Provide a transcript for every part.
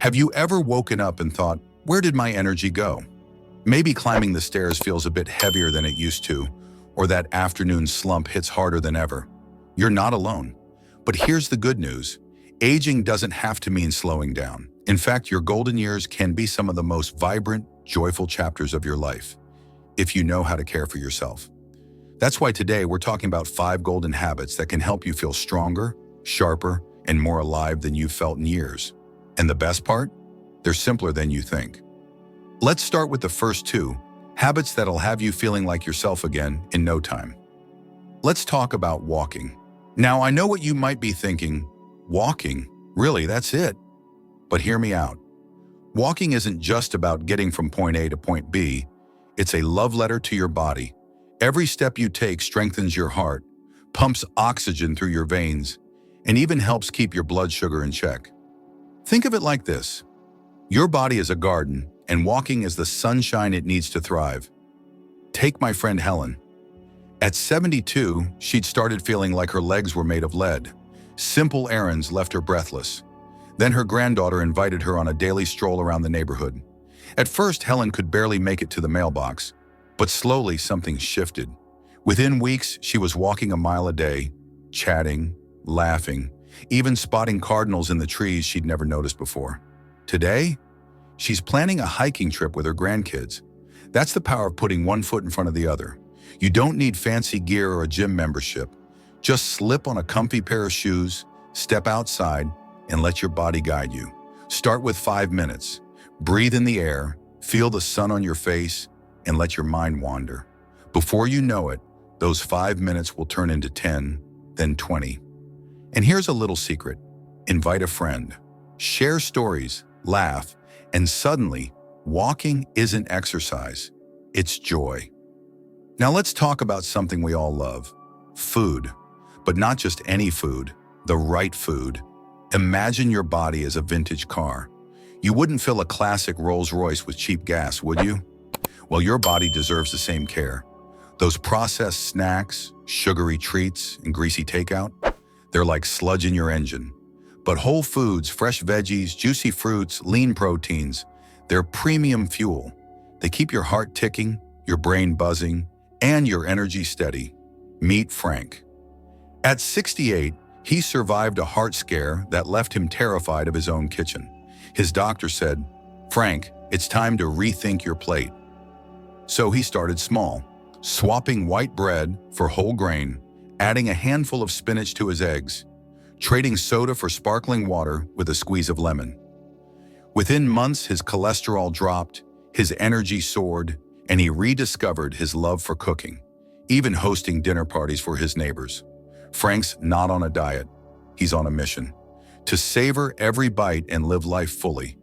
Have you ever woken up and thought, where did my energy go? Maybe climbing the stairs feels a bit heavier than it used to, or that afternoon slump hits harder than ever. You're not alone. But here's the good news. Aging doesn't have to mean slowing down. In fact, your golden years can be some of the most vibrant, joyful chapters of your life, if you know how to care for yourself. That's why today we're talking about 5 golden habits that can help you feel stronger, sharper, and more alive than you've felt in years. And the best part? They're simpler than you think. Let's start with the first 2, habits that'll have you feeling like yourself again in no time. Let's talk about walking. Now, I know what you might be thinking. Walking? Really, that's it? But hear me out. Walking isn't just about getting from point A to point B. It's a love letter to your body. Every step you take strengthens your heart, pumps oxygen through your veins, and even helps keep your blood sugar in check. Think of it like this. Your body is a garden, and walking is the sunshine it needs to thrive. Take my friend Helen. At 72, she'd started feeling like her legs were made of lead. Simple errands left her breathless. Then her granddaughter invited her on a daily stroll around the neighborhood. At first, Helen could barely make it to the mailbox, but slowly something shifted. Within weeks, she was walking a mile a day, chatting, laughing, even spotting cardinals in the trees she'd never noticed before. Today, she's planning a hiking trip with her grandkids. That's the power of putting one foot in front of the other. You don't need fancy gear or a gym membership. Just slip on a comfy pair of shoes, step outside, and let your body guide you. Start with 5 minutes. Breathe in the air, feel the sun on your face, and let your mind wander. Before you know it, those 5 minutes will turn into 10, then 20. And here's a little secret. Invite a friend. Share stories, laugh, and suddenly, walking isn't exercise. It's joy. Now let's talk about something we all love. Food. But not just any food, the right food. Imagine your body as a vintage car. You wouldn't fill a classic Rolls-Royce with cheap gas, would you? Well, your body deserves the same care. Those processed snacks, sugary treats, and greasy takeout, they're like sludge in your engine. But whole foods, fresh veggies, juicy fruits, lean proteins, they're premium fuel. They keep your heart ticking, your brain buzzing, and your energy steady. Meet Frank. At 68, he survived a heart scare that left him terrified of his own kitchen. His doctor said, "Frank, it's time to rethink your plate." So he started small, swapping white bread for whole grain, adding a handful of spinach to his eggs, trading soda for sparkling water with a squeeze of lemon. Within months, his cholesterol dropped, his energy soared, and he rediscovered his love for cooking, even hosting dinner parties for his neighbors. Frank's not on a diet. He's on a mission to savor every bite and live life fully.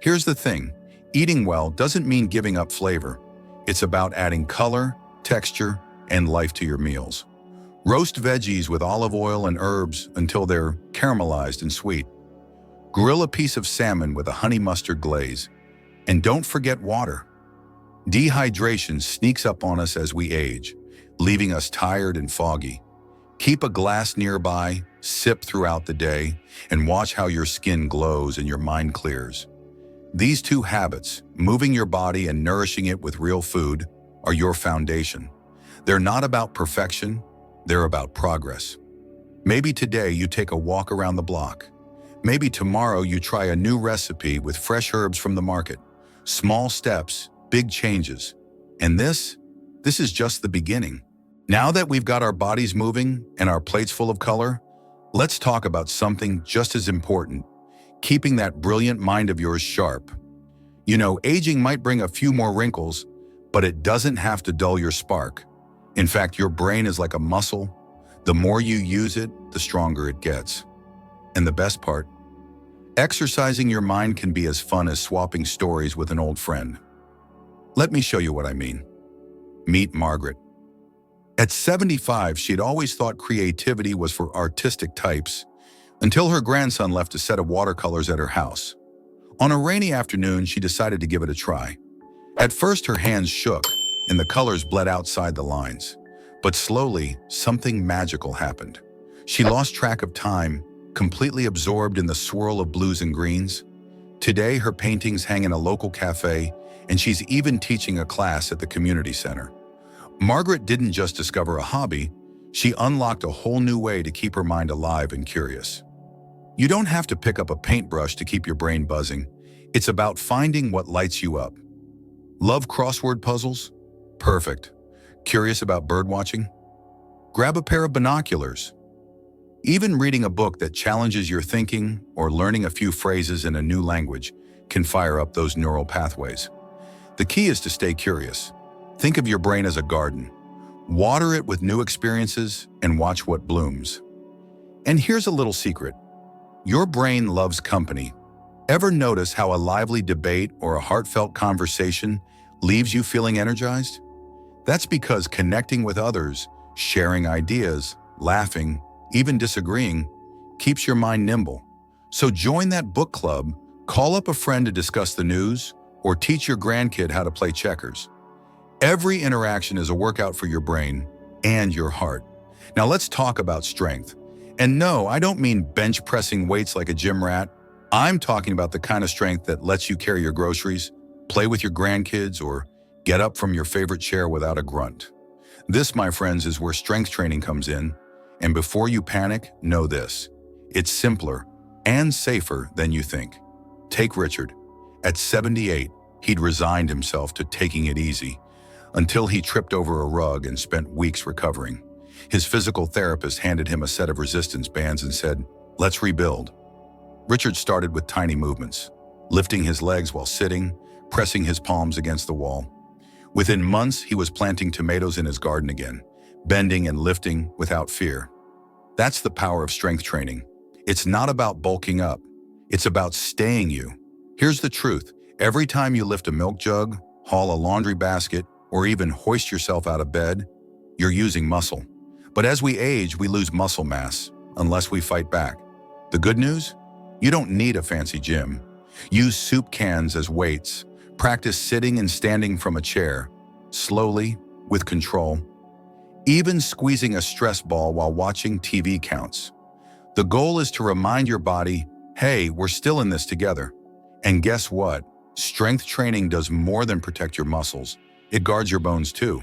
Here's the thing. Eating well doesn't mean giving up flavor. It's about adding color, texture, and life to your meals. Roast veggies with olive oil and herbs until they're caramelized and sweet. Grill a piece of salmon with a honey mustard glaze. And don't forget water. Dehydration sneaks up on us as we age, leaving us tired and foggy. Keep a glass nearby, sip throughout the day, and watch how your skin glows and your mind clears. These 2 habits, moving your body and nourishing it with real food, are your foundation. They're not about perfection, they're about progress. Maybe today you take a walk around the block. Maybe tomorrow you try a new recipe with fresh herbs from the market. Small steps, big changes. And this is just the beginning. Now that we've got our bodies moving and our plates full of color, let's talk about something just as important, keeping that brilliant mind of yours sharp. You know, aging might bring a few more wrinkles, but it doesn't have to dull your spark. In fact, your brain is like a muscle. The more you use it, the stronger it gets. And the best part, exercising your mind can be as fun as swapping stories with an old friend. Let me show you what I mean. Meet Margaret. At 75, she'd always thought creativity was for artistic types, until her grandson left a set of watercolors at her house. On a rainy afternoon, she decided to give it a try. At first, her hands shook, and the colors bled outside the lines. But slowly, something magical happened. She lost track of time, completely absorbed in the swirl of blues and greens. Today, her paintings hang in a local cafe, and she's even teaching a class at the community center. Margaret didn't just discover a hobby, she unlocked a whole new way to keep her mind alive and curious. You don't have to pick up a paintbrush to keep your brain buzzing. It's about finding what lights you up. Love crossword puzzles? Perfect. Curious about birdwatching? Grab a pair of binoculars. Even reading a book that challenges your thinking or learning a few phrases in a new language can fire up those neural pathways. The key is to stay curious. Think of your brain as a garden. Water it with new experiences and watch what blooms. And here's a little secret. Your brain loves company. Ever notice how a lively debate or a heartfelt conversation leaves you feeling energized? That's because connecting with others, sharing ideas, laughing, even disagreeing, keeps your mind nimble. So join that book club, call up a friend to discuss the news, or teach your grandkid how to play checkers. Every interaction is a workout for your brain and your heart. Now let's talk about strength. And no, I don't mean bench pressing weights like a gym rat. I'm talking about the kind of strength that lets you carry your groceries, play with your grandkids, or get up from your favorite chair without a grunt. This, my friends, is where strength training comes in. And before you panic, know this. It's simpler and safer than you think. Take Richard. At 78, he'd resigned himself to taking it easy until he tripped over a rug and spent weeks recovering. His physical therapist handed him a set of resistance bands and said, "Let's rebuild." Richard started with tiny movements, lifting his legs while sitting, pressing his palms against the wall. Within months, he was planting tomatoes in his garden again, bending and lifting without fear. That's the power of strength training. It's not about bulking up. It's about staying you. Here's the truth. Every time you lift a milk jug, haul a laundry basket, or even hoist yourself out of bed, you're using muscle. But as we age, we lose muscle mass, unless we fight back. The good news? You don't need a fancy gym. Use soup cans as weights. Practice sitting and standing from a chair, slowly, with control. Even squeezing a stress ball while watching TV counts. The goal is to remind your body, hey, we're still in this together. And guess what? Strength training does more than protect your muscles. It guards your bones too.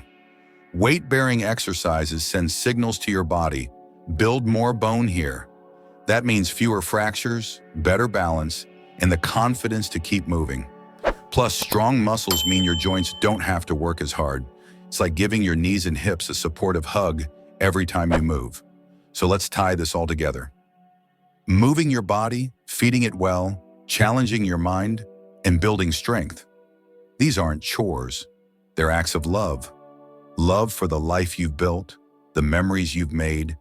Weight-bearing exercises send signals to your body. Build more bone here. That means fewer fractures, better balance, and the confidence to keep moving. Plus, strong muscles mean your joints don't have to work as hard. It's like giving your knees and hips a supportive hug every time you move. So let's tie this all together. Moving your body, feeding it well, challenging your mind, and building strength. These aren't chores. They're acts of love. Love for the life you've built, the memories you've made,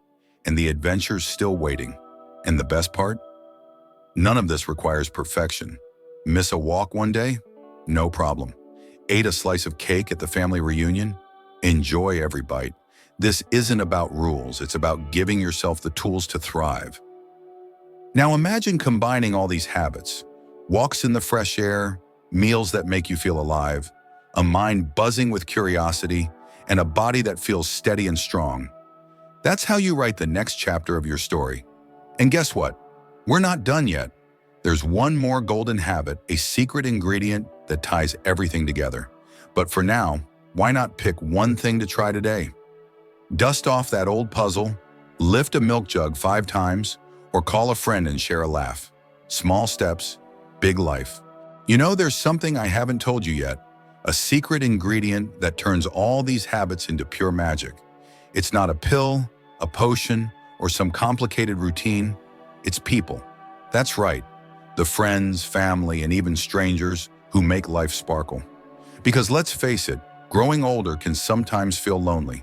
and the adventures still waiting. And the best part? None of this requires perfection. Miss a walk one day? No problem. Ate a slice of cake at the family reunion? Enjoy every bite. This isn't about rules. It's about giving yourself the tools to thrive. Now imagine combining all these habits. Walks in the fresh air, meals that make you feel alive, a mind buzzing with curiosity, and a body that feels steady and strong. That's how you write the next chapter of your story. And guess what? We're not done yet. There's one more golden habit, a secret ingredient that ties everything together. But for now, why not pick one thing to try today? Dust off that old puzzle, lift a milk jug 5 times, or call a friend and share a laugh. Small steps, big life. You know, there's something I haven't told you yet. A secret ingredient that turns all these habits into pure magic. It's not a pill, a potion, or some complicated routine. It's people. That's right. The friends, family, and even strangers who make life sparkle. Because let's face it, growing older can sometimes feel lonely.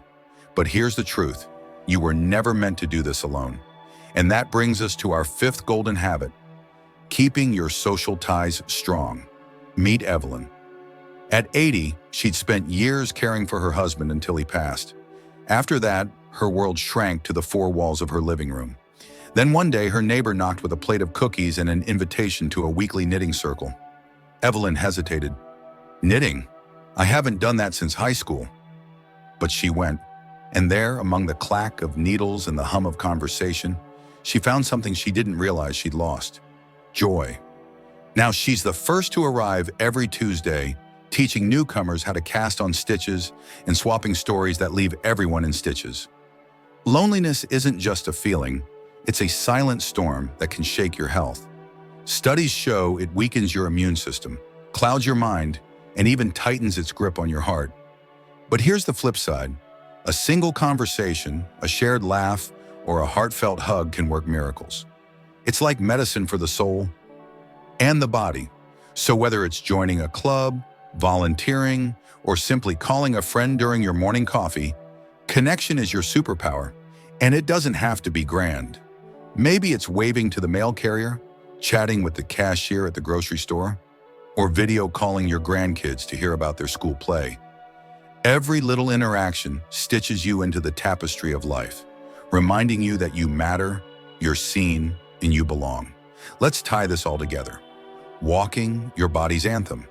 But here's the truth. You were never meant to do this alone. And that brings us to our 5th golden habit. Keeping your social ties strong. Meet Evelyn. At 80, she'd spent years caring for her husband until he passed. After that, her world shrank to the 4 walls of her living room. Then one day, her neighbor knocked with a plate of cookies and an invitation to a weekly knitting circle. Evelyn hesitated. Knitting? I haven't done that since high school. But she went, and there, among the clack of needles and the hum of conversation, she found something she didn't realize she'd lost. Joy. Now she's the first to arrive every Tuesday, teaching newcomers how to cast on stitches and swapping stories that leave everyone in stitches. Loneliness isn't just a feeling, it's a silent storm that can shake your health. Studies show it weakens your immune system, clouds your mind, and even tightens its grip on your heart. But here's the flip side. A single conversation, a shared laugh, or a heartfelt hug can work miracles. It's like medicine for the soul and the body. So whether it's joining a club, volunteering, or simply calling a friend during your morning coffee, connection is your superpower, and it doesn't have to be grand. Maybe it's waving to the mail carrier, chatting with the cashier at the grocery store, or video calling your grandkids to hear about their school play. Every little interaction stitches you into the tapestry of life, reminding you that you matter, you're seen, and you belong. Let's tie this all together. Walking, your body's anthem.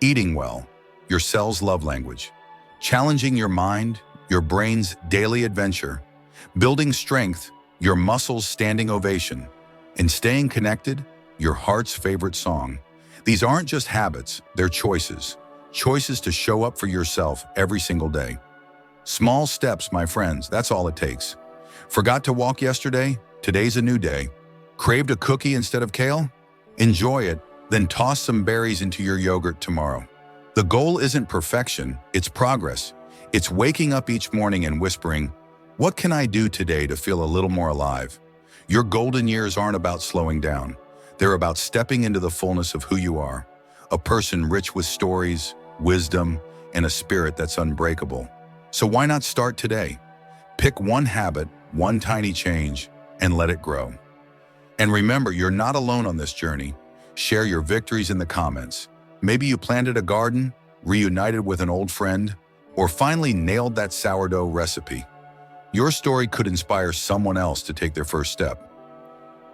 Eating well, your cell's love language. Challenging your mind, your brain's daily adventure. Building strength, your muscles' standing ovation. And staying connected, your heart's favorite song. These aren't just habits, they're choices. Choices to show up for yourself every single day. Small steps, my friends, that's all it takes. Forgot to walk yesterday? Today's a new day. Craved a cookie instead of kale? Enjoy it, then toss some berries into your yogurt tomorrow. The goal isn't perfection, it's progress. It's waking up each morning and whispering, what can I do today to feel a little more alive? Your golden years aren't about slowing down. They're about stepping into the fullness of who you are. A person rich with stories, wisdom, and a spirit that's unbreakable. So why not start today? Pick one habit, one tiny change, and let it grow. And remember, you're not alone on this journey. Share your victories in the comments. Maybe you planted a garden, reunited with an old friend, or finally nailed that sourdough recipe. Your story could inspire someone else to take their first step.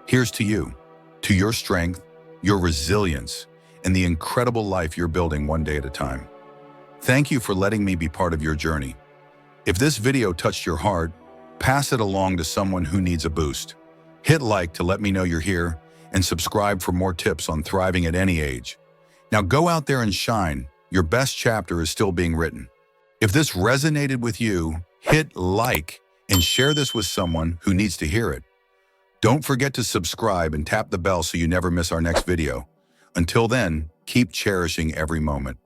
Here's to you, to your strength, your resilience, and the incredible life you're building one day at a time. Thank you for letting me be part of your journey. If this video touched your heart, pass it along to someone who needs a boost. Hit like to let me know you're here, and subscribe for more tips on thriving at any age. Now go out there and shine. Your best chapter is still being written. If this resonated with you, hit like and share this with someone who needs to hear it. Don't forget to subscribe and tap the bell so you never miss our next video. Until then, keep cherishing every moment.